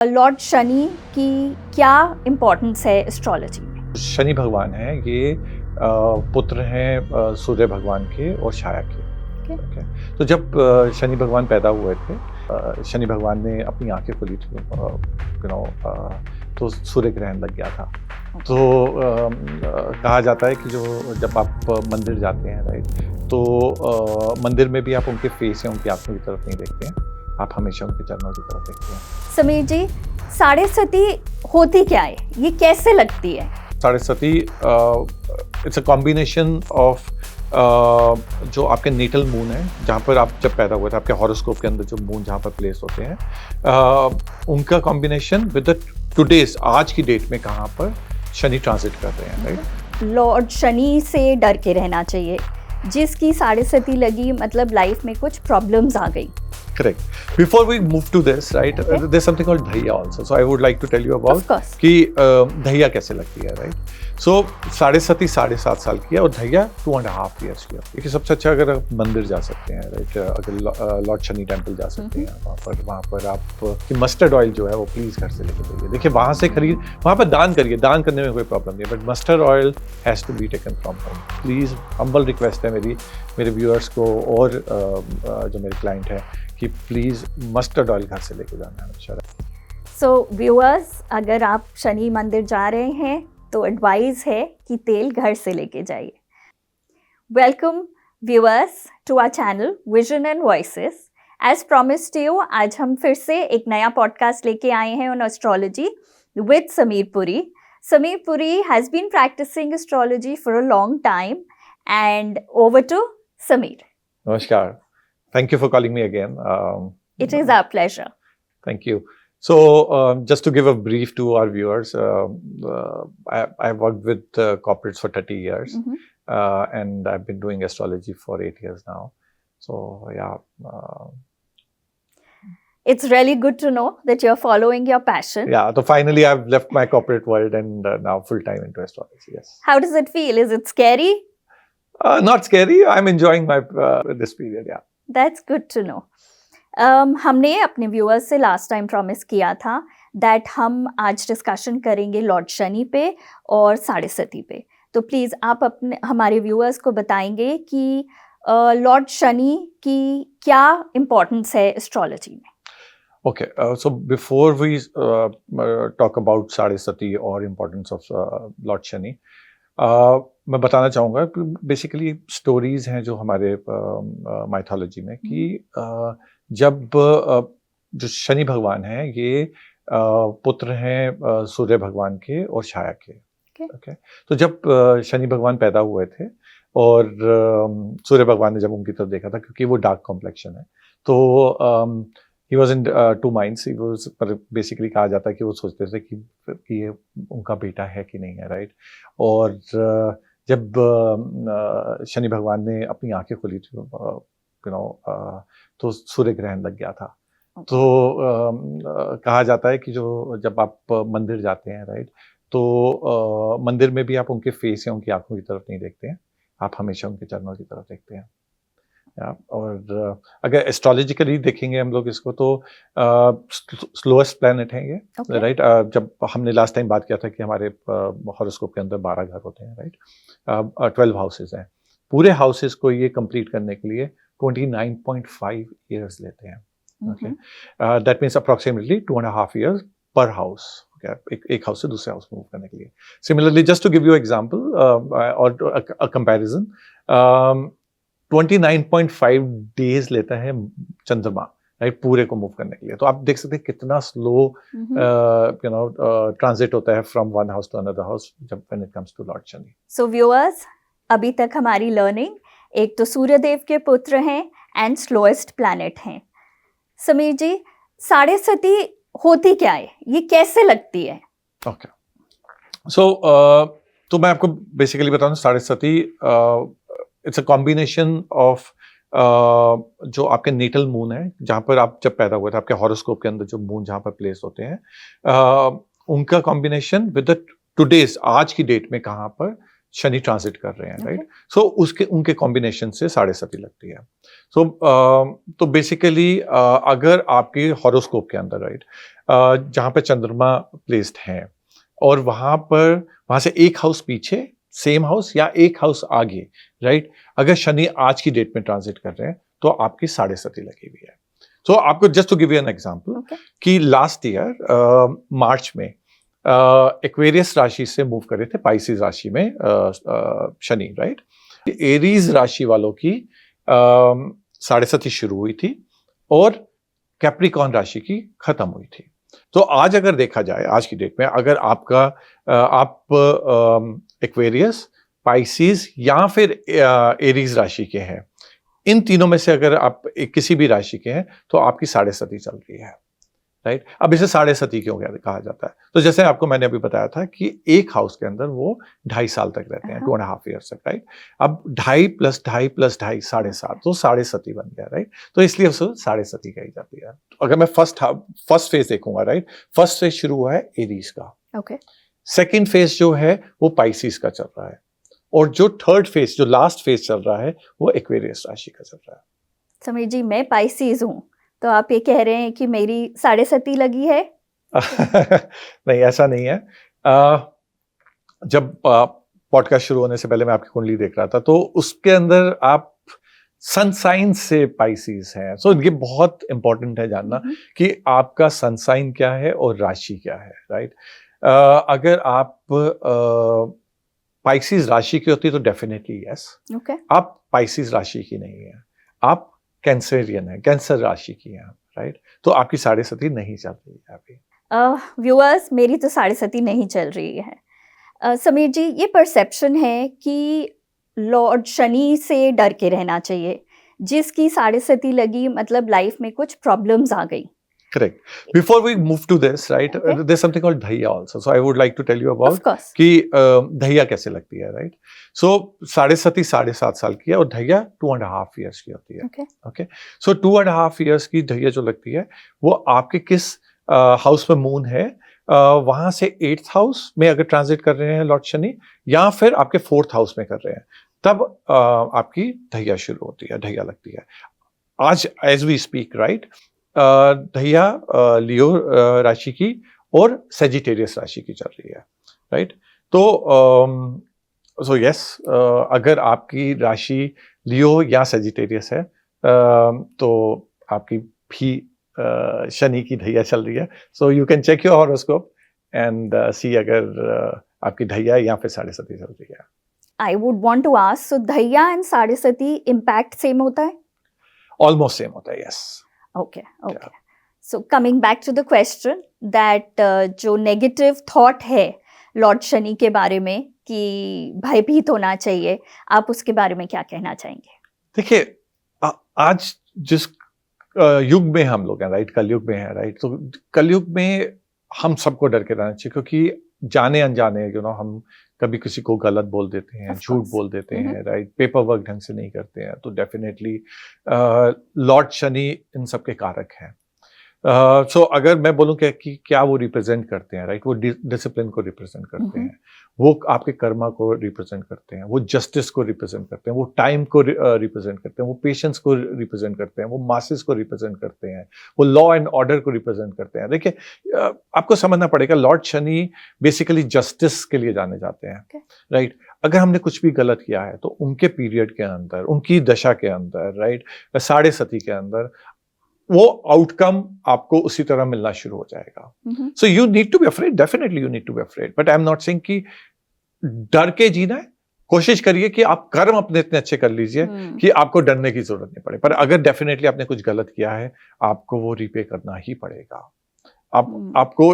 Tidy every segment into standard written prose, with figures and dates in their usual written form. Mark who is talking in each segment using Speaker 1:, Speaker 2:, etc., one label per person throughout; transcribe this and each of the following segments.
Speaker 1: Lord Shani की क्या importance है एस्ट्रोलॉजी में?
Speaker 2: शनि भगवान है ये पुत्र हैं सूर्य भगवान के और छाया के। Okay. तो जब शनि भगवान पैदा हुए थे, शनि भगवान ने अपनी आंखें खोली थी, तो सूर्य ग्रहण लग गया था। तो कहा जाता है कि जो जब आप मंदिर जाते हैं, राइट, तो मंदिर में भी आप उनके फेस या उनकी आंखों की तरफ नहीं देखते हैं, आप हमेशा उनके चरणों की तरफ देखते हैं।
Speaker 1: समीर जी, साढ़े सती होती क्या है, ये कैसे लगती है?
Speaker 2: साढ़े सती इट्स अ कॉम्बिनेशन ऑफ जो आपके नेटल मून है, जहाँ पर आप जब पैदा हुए थे, आपके हॉरोस्कोप के अंदर जो मून जहाँ पर प्लेस होते हैं, उनका कॉम्बिनेशन विद टुडेज, आज की डेट में कहाँ पर शनि ट्रांजिट कर रहे हैं, राइट।
Speaker 1: लॉर्ड शनि से डर के रहना चाहिए, जिसकी साढ़े सती लगी मतलब लाइफ में कुछ प्रॉब्लम्स आ गई।
Speaker 2: Correct. Before we move to this, right, there's something called dhaiya also. So I would like to tell you about कि धैया कैसे लगती है, right? So साढ़े सती 7.5 साल की है और धैया 2.5 years की है। देखिए, सबसे अच्छा अगर आप मंदिर जा सकते हैं, राइट, अगर लॉर्ड शनि टेम्पल जा सकते हैं, वहाँ पर आप कि मस्टर्ड ऑयल जो है वो प्लीज घर से लेके जाइए। देखिए, वहाँ से वहाँ पर दान करिए, दान करने में कोई प्रॉब्लम नहीं है, but mustard oil has to be taken from home. Please, humble request है मेरे व्यूअर्स को और जो मेरे क्लाइंट है कि प्लीज़ मस्टर्ड ऑयल घर से लेके जाना है हमेशा।
Speaker 1: सो व्यूअर्स, अगर आप शनि मंदिर जा रहे हैं तो एडवाइस है कि तेल घर से लेके जाइए। Welcome viewers to our channel vision and voices. As promised you, आज हम फिर से एक नया पॉडकास्ट लेके आए हैं on astrology with Sameer Puri. Sameer Puri has been practising astrology for a long time and over to Sameer.
Speaker 2: नमस्कार. Thank you for calling me again.
Speaker 1: It is our pleasure.
Speaker 2: Thank you. So, just to give a brief to our viewers, I've worked with corporates for 30 years, and I've been doing astrology for 8 years now. So, yeah.
Speaker 1: It's really good to know that you're following your passion.
Speaker 2: Yeah, so finally I've left my corporate world and now full-time into astrology, yes.
Speaker 1: How does it feel? Is it scary?
Speaker 2: Not scary. I'm enjoying this period, yeah.
Speaker 1: That's good to know. हमने अपने viewers से last time promise किया था that हम आज discussion करेंगे Lord Shani पे और साढ़े सती पे। तो प्लीज़ आप अपने हमारे व्यूअर्स को बताएंगे कि लॉर्ड शनि की क्या इम्पोर्टेंस है एस्ट्रोलॉजी में?
Speaker 2: Okay, so before we talk about साढ़े सती और इम्पोर्टेंस ऑफ लॉर्ड शनि, मैं बताना चाहूँगा बेसिकली स्टोरीज हैं जो हमारे माइथोलॉजी में कि जब जो शनि भगवान हैं ये पुत्र हैं सूर्य भगवान के और छाया के। Okay. तो जब शनि भगवान पैदा हुए थे और सूर्य भगवान ने जब उनकी तरफ देखा था, क्योंकि वो डार्क कॉम्प्लेक्शन है, तो he was in two minds. He was, basically कहा जाता है कि वो सोचते थे कि ये उनका बेटा है कि नहीं है, राइट। और जब शनि भगवान ने अपनी आंखें खोली थी, तो सूर्य ग्रहण लग गया था। तो कहा जाता है कि जब आप मंदिर जाते हैं, राइट, तो मंदिर में भी आप उनके फेस या उनकी आंखों की तरफ नहीं देखते हैं, आप हमेशा उनके चरणों की तरफ देखते हैं। और अगर एस्ट्रोलॉजिकली देखेंगे हम लोग इसको, तो स्लोएस्ट प्लैनेट है ये, राइट। जब हमने लास्ट टाइम बात किया था कि हमारे हॉरोस्कोप के अंदर 12 घर होते हैं, राइट, 12 हाउसेस हैं। पूरे हाउसेस को ये कंप्लीट करने के लिए 29.5 ईयर्स लेते हैं। Okay, that means approximately 2.5 years per house, एक हाउस से दूसरे हाउस मूव करने के लिए। Similarly, just to give you example और अ कंपैरिजन, 29.5 डेज लेता है चंद्रमा, राइट, पूरे को मूव करने के लिए। तो आप देख सकते हैं कितना स्लो ट्रांजिट होता है from one house to another house जब when it comes to lord Shani.
Speaker 1: So viewers, अभी तक हमारी लर्निंग, एक तो सूर्यदेव के पुत्र हैं एंड स्लोएस्ट प्लैनेट हैं। समीर जी, साढ़े सती होती क्या है, ये कैसे लगती है?
Speaker 2: ओके, सो तो मैं आपको बेसिकली बताऊं, साढ़े सती इट्स अ कॉम्बिनेशन ऑफ जो आपके नेटल मून है, जहाँ पर आप जब पैदा हुए थे, आपके हॉरोस्कोप के अंदर जो मून जहाँ पर प्लेस होते हैं, उनका कॉम्बिनेशन विद टुडेज, आज की डेट में कहाँ पर शनि ट्रांजिट कर रहे हैं,
Speaker 1: Okay.
Speaker 2: राइट। सो उसके उनके कॉम्बिनेशन से साढ़े सती लगती है। सो तो बेसिकली अगर आपके हॉरोस्कोप के अंदर, राइट, जहाँ पे चंद्रमा प्लेस्ड है और वहाँ से एक हाउस पीछे, सेम हाउस या एक हाउस आगे, राइट, अगर शनि आज की डेट में ट्रांजिट कर रहे हैं तो आपकी साढ़े सती लगी हुई है। सो आपको just to give you an example
Speaker 1: Okay.
Speaker 2: कि लास्ट ईयर मार्च में एक्वेरियस राशि से मूव कर रहे थे पाइसिस राशि में शनि, राइट। एरीज राशि वालों की साढ़े सती शुरू हुई थी और कैप्रिकॉर्न राशि की खत्म हुई थी। तो आज अगर देखा जाए, आज की डेट में अगर आप एक्वेरियस, पाइसिस या फिर एरीज राशि के हैं, इन तीनों में से अगर आप किसी भी राशि के हैं तो आपकी साढ़े सती चल रही है, राइट। अब इसे साढ़े सती क्यों कहा जाता है? तो जैसे आपको मैंने अभी बताया था कि एक हाउस के अंदर वो 2.5 साल तक रहते हैं, 2.5 ईयर्स तक, राइट। अब 2.5 + 2.5 + 2.5 7.5, तो साढ़े सती बन गया, राइट। तो इसलिए उसे साढ़े सती कही जाती है। अगर मैं फर्स्ट फेज देखूंगा, राइट, फर्स्ट फेज शुरू हुआ है एरीज का,
Speaker 1: Okay.
Speaker 2: सेकेंड फेज जो है वो पाइसिस का चल रहा है, और जो थर्ड फेज, जो लास्ट फेज चल रहा है, वो एक्वेरियस राशि का चल रहा है।
Speaker 1: समीर जी, मैं पाइसिस हूँ, तो आप ये कह रहे हैं कि मेरी साढ़े सती लगी है?
Speaker 2: नहीं, ऐसा नहीं है। जब पॉडकास्ट शुरू होने से पहले मैं आपकी कुंडली देख रहा था तो उसके अंदर आप सन साइन से पाइसिस हैं। सो ये बहुत इंपॉर्टेंट है जानना कि आपका सन साइन क्या है और राशि क्या है, राइट। अगर आप पाइसिस राशि की होती तो डेफिनेटली यस।
Speaker 1: Okay.
Speaker 2: आप पाइसिस राशि की नहीं है, आप कैंसरियन है, कैंसर राशि की हैं, राइट। तो आपकी साढ़े सती नहीं चल रही है अभी।
Speaker 1: व्यूअर्स, मेरी तो साढ़े सती नहीं चल रही है। समीर जी, ये परसेप्शन है कि लॉर्ड शनि से डर के रहना चाहिए, जिसकी साढ़े सती लगी मतलब लाइफ में कुछ प्रॉब्लम्स आ गई।
Speaker 2: Correct. Before we move to this, right,
Speaker 1: Okay.
Speaker 2: there's something called dhaiya also. So I would like to tell you
Speaker 1: Of
Speaker 2: about
Speaker 1: course.
Speaker 2: कि धैया कैसे लगती है, right? So साढ़े सती 7.5 साल की है और धैया 2.5 years की होती है।
Speaker 1: Okay.
Speaker 2: Okay. So 2.5 years की धैया जो लगती है वो आपके किस हाउस में मून है, वहां से 8th हाउस में अगर ट्रांजिट कर रहे हैं लॉर्ड शनि, या फिर आपके 4th हाउस में कर रहे हैं, तब आपकी धैया शुरू होती है, धैया लगती है। आज एज वी स्पीक, राइट, धैया लियो राशि की और सेजिटेरियस राशि की चल रही है, राइट। तो सो यस, अगर आपकी राशि लियो या सेजिटेरियस है तो आपकी भी शनि की धैया चल रही है। So you can check your horoscope and see अगर आपकी धैया या फिर साढ़े सती चल रही है।
Speaker 1: I would want to ask, so धैया एंड साढ़े सती इम्पैक्ट सेम होता है?
Speaker 2: ऑलमोस्ट सेम होता है, yes.
Speaker 1: Okay. So coming back to the question that जो नेगेटिव थॉट है लॉर्ड शनि के बारे में कि भयभीत होना चाहिए, आप उसके बारे में क्या कहना चाहेंगे?
Speaker 2: देखिए, आज जिस युग में हम लोग हैं, राइट, कलयुग में है, राइट, तो कलयुग में हम सबको डर के रहना चाहिए, क्योंकि जाने अनजाने हम कभी किसी को गलत बोल देते हैं, झूठ बोल देते हैं, राइट, पेपर वर्क ढंग से नहीं करते हैं, तो डेफिनेटली लॉर्ड शनि इन सब के कारक हैं। सो अगर मैं बोलूं कि क्या वो रिप्रेजेंट करते हैं, राइट, वो डिसिप्लिन को रिप्रेजेंट करते हैं, वो आपके कर्मा को रिप्रेजेंट करते हैं, वो जस्टिस को रिप्रेजेंट करते हैं, वो टाइम को रिप्रेजेंट करते हैं, वो पेशेंस को रिप्रेजेंट करते हैं, वो मासेस को रिप्रेजेंट करते हैं, वो लॉ एंड ऑर्डर को रिप्रेजेंट करते हैं। देखिए, आपको समझना पड़ेगा, लॉर्ड शनि बेसिकली जस्टिस के लिए जाने जाते हैं, राइट। अगर हमने कुछ भी गलत किया है तो उनके पीरियड के अंदर, उनकी दशा के अंदर, राइट, साढ़े सती के अंदर वो आउटकम आपको उसी तरह मिलना शुरू हो जाएगा। So you need to be afraid, definitely you need to be afraid, but I am not saying कि डर के जीना है। कोशिश करिए कि आप कर्म अपने इतने अच्छे कर लीजिए कि आपको डरने की जरूरत नहीं पड़े, पर अगर डेफिनेटली आपने कुछ गलत किया है, आपको वो रिपे करना ही पड़ेगा। आपको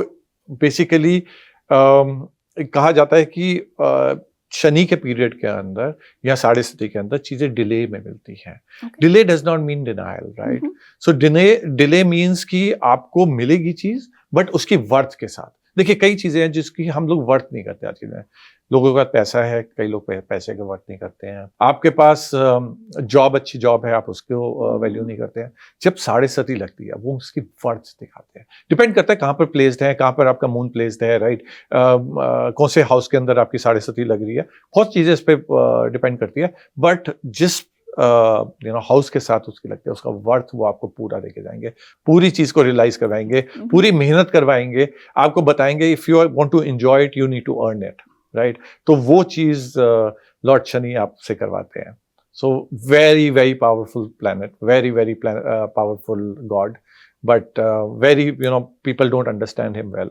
Speaker 2: बेसिकली कहा जाता है कि शनि के पीरियड के अंदर या साढ़े सती के अंदर चीजें डिले में मिलती हैं। Delay does not mean denial, right. So delay means कि आपको मिलेगी चीज बट उसकी वर्थ के साथ। देखिए कई चीजें हैं जिसकी हम लोग वर्थ नहीं करते आज के दिन। लोगों का पैसा है, कई लोग पैसे का वर्थ नहीं करते हैं। आपके पास जॉब, अच्छी जॉब है, आप उसको वैल्यू नहीं करते हैं। जब 6.5 लगती है वो उसकी वर्थ दिखाते हैं। डिपेंड करता है कहाँ पर प्लेस्ड है, कहाँ पर आपका मून प्लेस्ड है, राइट, कौन से हाउस के अंदर आपकी 6.5 लग रही है, बहुत चीजें इस पर डिपेंड करती है। बट जिस हाउस के साथ उसकी लगती है, उसका वर्थ वो आपको पूरा देके जाएंगे, पूरी चीज को रियलाइज करवाएंगे, पूरी मेहनत करवाएंगे, आपको बताएंगे if you want to enjoy it you need to earn it, right. तो वो चीज लॉर्ड शनि आपसे करवाते हैं। So very very powerful planet, very very powerful god, but very people don't understand him well.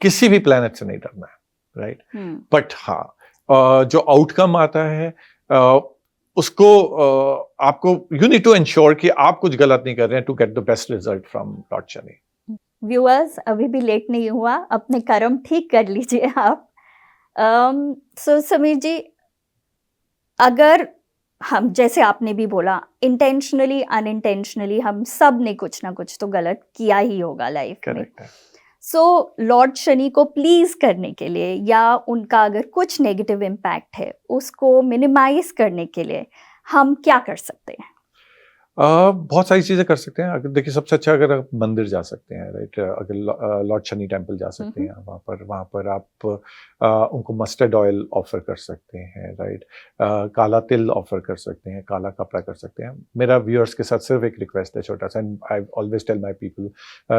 Speaker 2: किसी भी प्लैनेट से नहीं डरना है, राइट। बट हाँ, जो आउटकम आता है उसको आपको यू नीड टू इंश्योर कि आप कुछ गलत नहीं कर रहे हैं to get the best result from lord Shani.
Speaker 1: Viewers, अभी भी लेट नहीं हुआ, अपने कर्म ठीक कर लीजिए आप। सो समीर जी, अगर हम, जैसे आपने भी बोला, इंटेंशनली अनइंटेंशनली हम सब ने कुछ ना कुछ तो गलत किया ही होगा लाइफ में।
Speaker 2: करेक्ट है।
Speaker 1: सो लॉर्ड शनि को प्लीज करने के लिए, या उनका अगर कुछ नेगेटिव इम्पैक्ट है उसको मिनिमाइज करने के लिए हम क्या कर सकते हैं?
Speaker 2: बहुत सारी चीजें कर सकते हैं। अगर देखिए, सबसे अच्छा अगर आप मंदिर जा सकते हैं, राइट, अगर लॉर्ड शनि टेम्पल जा सकते हैं, वहाँ पर आप उनको मस्टर्ड ऑयल ऑफर कर सकते हैं, राइट, काला तिल ऑफर कर सकते हैं, काला कपड़ा कर सकते हैं। मेरा व्यूअर्स के साथ सिर्फ एक रिक्वेस्ट है छोटा सा, and I always tell my people,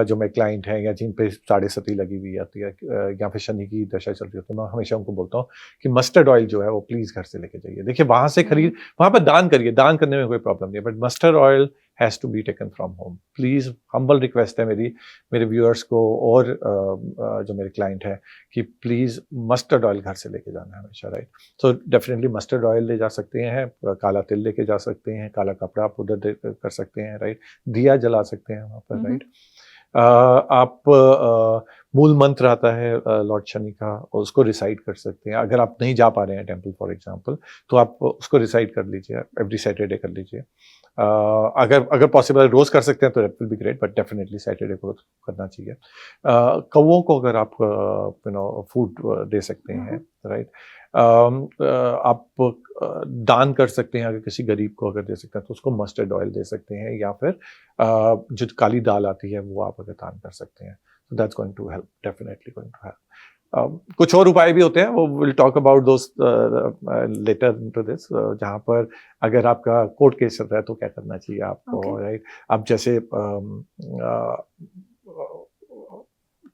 Speaker 2: जो मेरे क्लाइंट हैं या जिन पे 6.5 लगी हुई आती है या फिर शनि की दशा चल रही होती है, मैं हमेशा उनको बोलता हूँ कि मस्टर्ड ऑयल जो है वो प्लीज घर से लेके जाइए। देखिए, वहां से खरीद, वहां पर दान करिए, दान करने में कोई प्रॉब्लम नहीं है, but mustard oil has to be taken from home. Please, humble request है मेरे व्यूअर्स को और जो मेरे क्लाइंट हैं कि प्लीज मस्टर्ड ऑयल घर से लेके जाना है हमेशा, right. So definitely mustard oil ले जा सकते हैं, काला तिल लेके जा सकते हैं, काला कपड़ा आप उधर कर सकते हैं, राइट, दिया जला सकते हैं वहाँ पर, राइट। आप मूल मंत्र आता है लॉर्ड शनि का, और उसको रिसाइट कर सकते हैं। अगर आप नहीं जा पा रहे हैं टेम्पल फॉर एग्जांपल, तो आप उसको रिसाइट कर लीजिए, एवरी सैटरडे कर लीजिए। अगर पॉसिबल रोज कर सकते हैं तो that will be great, but definitely Saturday को करना चाहिए। कौवों को अगर आप फूड दे सकते हैं, राइट, आप दान कर सकते हैं। अगर किसी गरीब को अगर दे सकते हैं तो उसको मस्टर्ड ऑयल दे सकते हैं, या फिर जो काली दाल आती है वो आप अगर दान कर सकते हैं, so that's going to help, definitely going to help. कुछ और उपाय भी होते हैं, वो will talk about those letter into this, जहाँ पर अगर आपका कोर्ट केस चल रहा है तो क्या करना चाहिए आपको, राइट। आप जैसे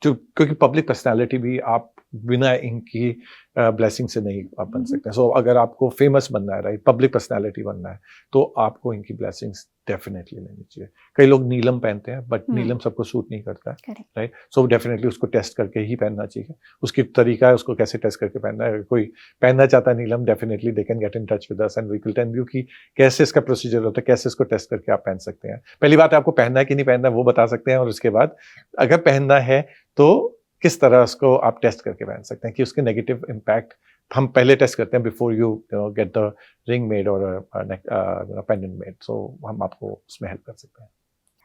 Speaker 2: क्योंकि पब्लिक पर्सनालिटी भी आप बिना इनकी ब्लेसिंग से नहीं आप बन सकते हैं। सो अगर आपको फेमस बनना है, राइट, पब्लिक पर्सनालिटी बनना है, तो आपको इनकी ब्लेसिंग्स डेफिनेटली लेनी चाहिए। कई लोग नीलम पहनते हैं, बट नीलम सबको सूट नहीं करता है, राइट। सो डेफिनेटली उसको टेस्ट करके ही पहनना चाहिए। उसकी तरीका है उसको कैसे टेस्ट करके पहनना है। अगर कोई पहनना चाहता है नीलम, definitely they can get in touch with us and we will tell you कि कैसे इसका प्रोसीजर होता है, कैसे इसको टेस्ट करके आप पहन सकते हैं। पहली बात है आपको पहनना है कि नहीं पहनना है वो बता सकते हैं, और उसके बाद अगर पहनना है तो किस तरह उसको आप टेस्ट करके पहन सकते हैं कि उसके नेगेटिव इम्पैक्ट हम पहले टेस्ट करते हैं before you get the ring made और पेंडेंट मेड। सो हम आपको उसमें हेल्प कर सकते हैं।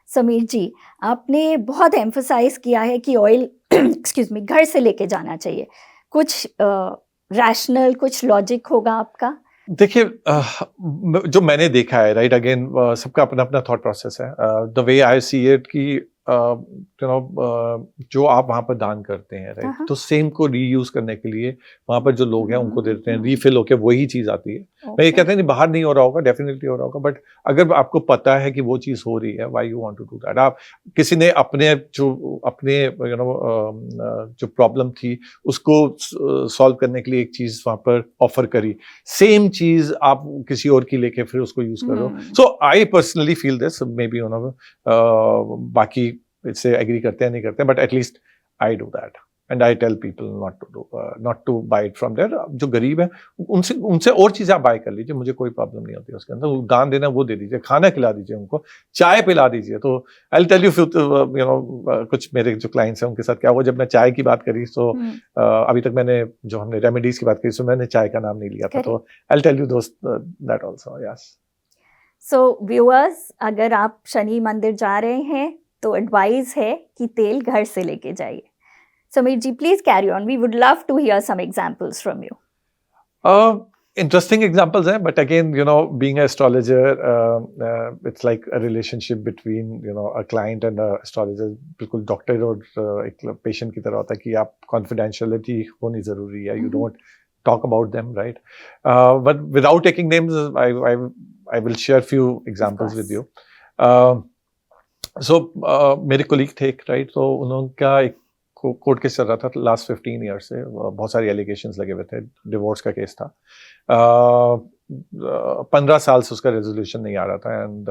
Speaker 1: समीर जी, आपने बहुत एम्फसाइज किया है कि ऑयल एक्सक्यूज मी घर से लेके जाना चाहिए। कुछ रैशनल, कुछ लॉजिक होगा आपका?
Speaker 2: देखिए, जो मैंने देखा है, राइट, अगेन सबका अपना अपना थॉट प्रोसेस है। The way I see it कि जो आप वहाँ पर दान करते हैं, राइट, तो सेम को रीयूज करने के लिए वहाँ पर जो लोग हैं उनको देते हैं, रीफिल होकर वही चीज आती है। मैं ये कहते हैं नहीं बाहर नहीं हो रहा होगा, डेफिनेटली हो रहा होगा, बट अगर आपको पता है कि वो चीज हो रही है, why you want to do that. आप किसी ने अपने जो प्रॉब्लम थी उसको सॉल्व करने के लिए एक चीज वहाँ पर ऑफर करी, सेम चीज आप किसी और की लेके फिर उसको यूज करो। So I personally feel this, may be बाकी इससे एग्री करते हैं नहीं करते हैं, but at least I do that and I tell people not to buy it from there. जो गरीब है उनसे और चीजें आप बाय कर लीजिए, मुझे कोई प्रॉब्लम नहीं होती उसके अंदर। दान देना वो दे दीजिए, खाना खिला दीजिए, उनको चाय पिला दीजिए। तो आई विल टेल यू कुछ मेरे जो क्लाइंट्स हैं उनके साथ क्या हुआ, जब मैं चाय की बात करी तो अभी तक मैंने जो हमने रेमेडीज की बात करी तो मैंने चाय का नाम नहीं लिया था, तो I will tell you that also. Yes.
Speaker 1: So viewers, अगर आप शनि मंदिर जा रहे हैं तो एडवाइस है कि तेल घर से लेके जाइए. Sameer ji, please carry on. We would love to hear some examples from you.
Speaker 2: Interesting examples, but again, being an astrologer, it's like a relationship between, a client and an astrologer. बिल्कुल doctor और एक patient की तरह होता है कि आप confidentiality होनी जरूरी है. You don't talk about them, right? But without taking names, I will share few examples with you. So मेरे colleague थे, right? तो उनका एक कोर्ट केस चल रहा था लास्ट 15 ईयर से. बहुत सारे एलिगेशंस लगे हुए थे. डिवोर्स का केस था. 15 साल से उसका रेजोल्यूशन नहीं आ रहा था. And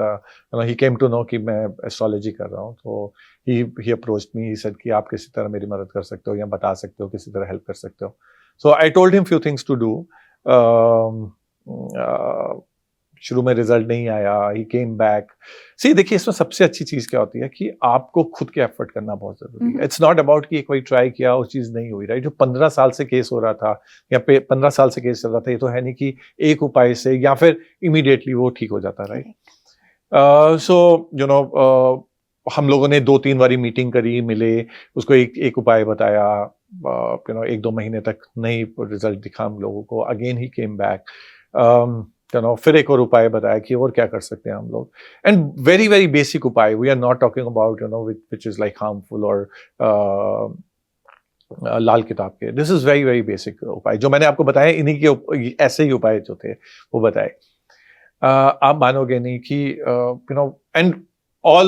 Speaker 2: he came to know कि मैं एस्ट्रोलॉजी कर रहा हूँ. तो ही अप्रोच्ड मी. ही सेड कि आप किसी तरह मेरी मदद कर सकते हो या बता सकते हो, किसी तरह हेल्प कर सकते हो. So I told him few things to do. शुरू में रिजल्ट नहीं आया. ही केम बैक. सी देखिए, इसमें सबसे अच्छी चीज क्या होती है कि आपको खुद के एफर्ट करना बहुत जरूरी है. इट्स नॉट अबाउट कि कोई ट्राई किया, वो चीज नहीं हुई, राइट? जो 15 साल से केस हो रहा था या 15 साल से केस चल रहा था, ये तो है नहीं कि एक उपाय से या फिर इमीडिएटली वो ठीक हो जाता, राइट? सो हम लोगों ने 2-3 बारी मीटिंग करी, मिले, उसको एक उपाय बताया. 1-2 महीने तक नहीं रिजल्ट दिखा हम लोगों को. अगेन ही केम बैक. फिर एक और उपाय बताया कि और क्या कर सकते हैं हम लोग. एंड वेरी वेरी बेसिक उपाय. We are not talking about which is like harmful और लाल किताब के. This is very very basic उपाय जो मैंने आपको बताया. इन्हीं के ऐसे ही उपाय जो थे वो बताए. आप मानोगे नहीं कि and all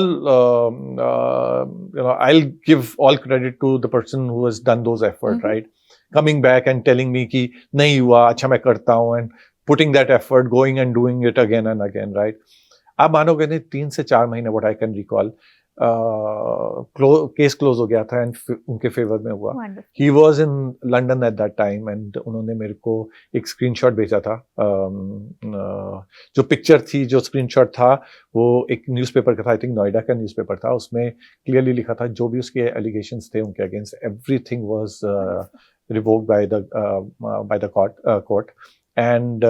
Speaker 2: I'll give all credit to the person who has done those effort, right? Coming back and telling me कि नहीं हुआ, अच्छा मैं करता हूँ, and putting that effort, going and doing it again and again, right? आप मानोगे नहीं, 3 से 4 महीने what I can recall, case close हो गया था एंड उनके फेवर में हुआ. He was in London at that time and उन्होंने मेरे को एक स्क्रीनशॉट भेजा था. जो पिक्चर थी, जो स्क्रीनशॉट था, वो एक न्यूज़पेपर का था. आई थिंक नोएडा का न्यूज़पेपर था. उसमें क्लियरली लिखा था जो भी उसके एलिगेशंस थे उनके against, everything was revoked by the court and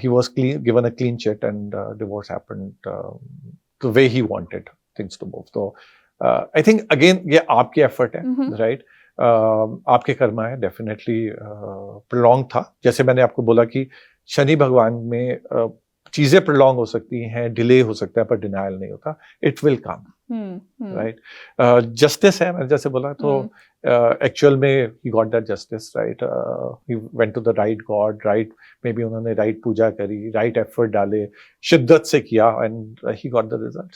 Speaker 2: he was given a clean chit and divorce happened the way he wanted things to move. So I think again ये आपके effort है, right? आपके कर्मा है. Definitely prolong था. जैसे मैंने आपको बोला कि शनि भगवान में चीजें prolong हो सकती हैं, डिले हो सकता है, पर डिनायल नहीं होता. It will come, right? Justice है, मैंने जैसे बोला. तो एक्चुअल में he got that justice, right? He went to the right god, right? Maybe उन्होंने राइट पूजा करी, राइट एफर्ट डाले, शिद्दत से किया, and he got the result.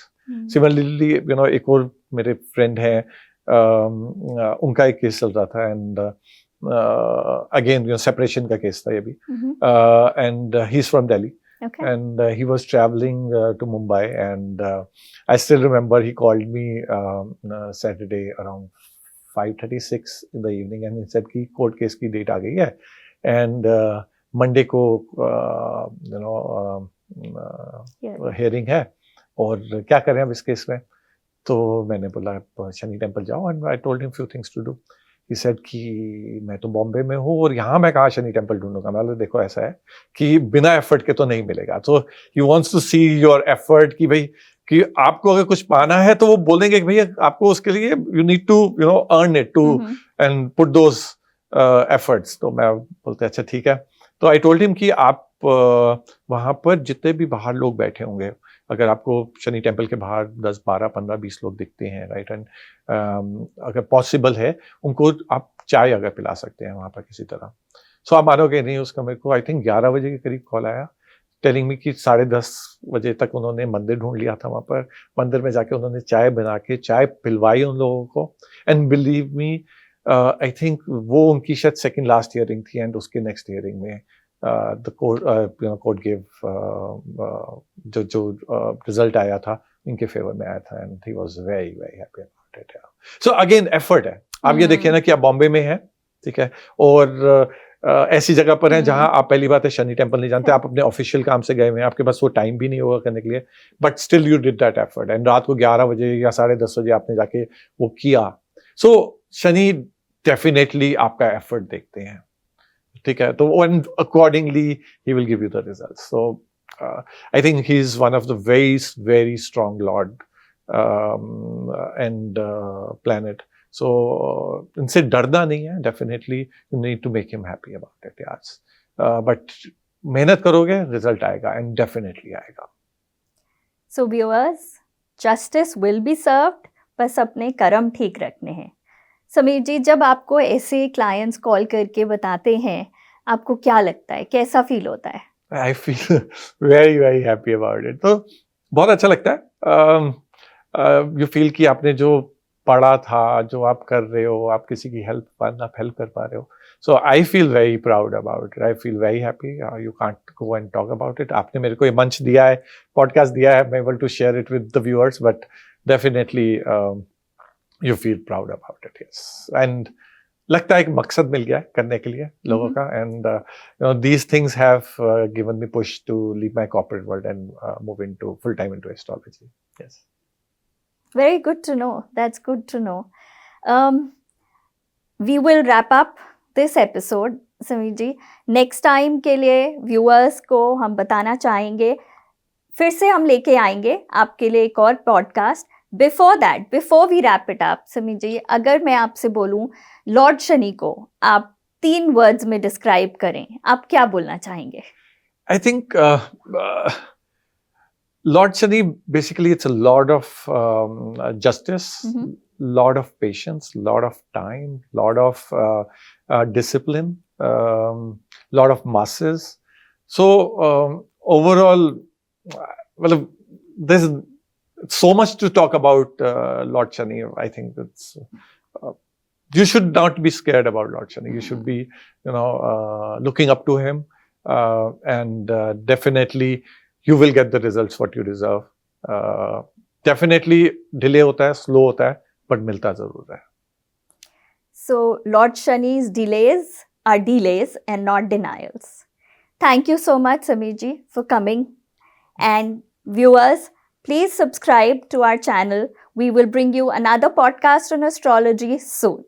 Speaker 2: Similarly एक और मेरे फ्रेंड है, उनका एक केस चल रहा था. एंड अगेन सेपरेशन का केस था ये भी. And he is from Delhi.
Speaker 1: Okay.
Speaker 2: And he was traveling to Mumbai, and I still remember he called me Saturday around 5:36 in the evening, and he said कि court case की date आ गई है, and Monday को hearing है, और क्या करें अब इस केस में. तो मैंने बोला शनि टेम्पल जाओ, and I told him few things to do. He said कि मैं तो बॉम्बे में हूँ और यहाँ मैं कहाँ शनि टेम्पल ढूंढूंगा. मतलब देखो, ऐसा है कि बिना एफर्ट के तो नहीं मिलेगा. तो he wants to see your effort कि भाई कि आपको अगर कुछ पाना है तो वो बोलेंगे कि भैया आपको उसके लिए you need to earn it to and put those efforts. तो मैं बोलते अच्छा ठीक है. तो I told him कि आप वहाँ पर जितने भी बाहर लोग बैठे होंगे, अगर आपको शनि टेम्पल के बाहर 10, 12, 15, 20 लोग दिखते हैं, राइट? एंड अगर पॉसिबल है उनको आप चाय अगर पिला सकते हैं वहाँ पर किसी तरह. सो आप मानोगे नहीं, उसका मेरे को आई थिंक 11 बजे के करीब कॉल आया, टेलिंग मी कि 10:30 बजे तक उन्होंने मंदिर ढूंढ लिया था. वहाँ पर मंदिर में जाके उन्होंने चाय बना के चाय पिलवाई उन लोगों को. And believe me, I think वो उनकी शायद सेकेंड लास्ट हियरिंग थी. एंड उसके नेक्स्ट हियरिंग में the court gave जो रिजल्ट आया था इनके फेवर में आया था. And he was very very happy about it. So again effort है. आप ये देखिए ना कि आप बॉम्बे में हैं, ठीक है, और ऐसी जगह पर हैं जहां आप, पहली बात है, शनि टेम्पल नहीं जानते, आप अपने ऑफिशियल काम से गए हुए हैं, आपके पास वो टाइम भी नहीं होगा करने के लिए, but still you did that effort. And रात को 11 बजे या 10:30 बजे आपने जाके वो किया. सो शनि डेफिनेटली आपका एफर्ट देखते हैं, ठीक है. तो and accordingly he will give you the results. So I think he is one of the very very strong lord and planet. So इनसे डरना नहीं है. Definitely you need to make him happy about it. Yes, but मेहनत करोगे result आएगा and definitely आएगा.
Speaker 1: So viewers, justice will be served, बस अपने कर्म ठीक रखने हैं. समीर जी, जब आपको ऐसे क्लाइंट्स कॉल करके बताते हैं, आपको क्या लगता है, कैसा फील होता है?
Speaker 2: I feel very very happy about it. तो बहुत अच्छा लगता है. You feel कि आपने जो पढ़ा था, जो आप कर रहे हो, आप किसी की आप हेल्प कर पा रहे हो. So I feel very proud about it. I feel very happy. You can't go and talk about it. आपने मेरे को ये मंच दिया है, पॉडकास्ट दिया है. I'm able to share it with the viewers, but definitely you feel proud about it. Yes, and लगता है एक मकसद मिल गया है करने के लिए लोगों का. And these things have given me push to leave my corporate world and move into full time into astrology. Yes.
Speaker 1: Very good to know. That's good to know. We will wrap up this episode, Sameer ji. Next time के लिए viewers को हम बताना चाहेंगे, फिर से हम लेके आएंगे आपके लिए एक और podcast. Before that, before we wrap it up, Sameer ji, अगर मैं आपसे बोलूं लॉर्ड शनि को आप 3 वर्ड्स में डिस्क्राइब करें, आप क्या बोलना चाहेंगे?
Speaker 2: I think Lord Shani, basically it's a lord of justice, lord of patience, lord of time, lord of discipline, lord of masses. So overall, well, there's so much to talk about Lord Shani. I think that's you should not be scared about Lord Shani. You should be, looking up to him, and definitely you will get the results what you deserve. Definitely delay hota hai, slow hota hai, but milta zarur hai.
Speaker 1: So Lord Shani's delays are delays and not denials. Thank you so much, Sameer ji, for coming. And viewers, please subscribe to our channel. We will bring you another podcast on astrology soon.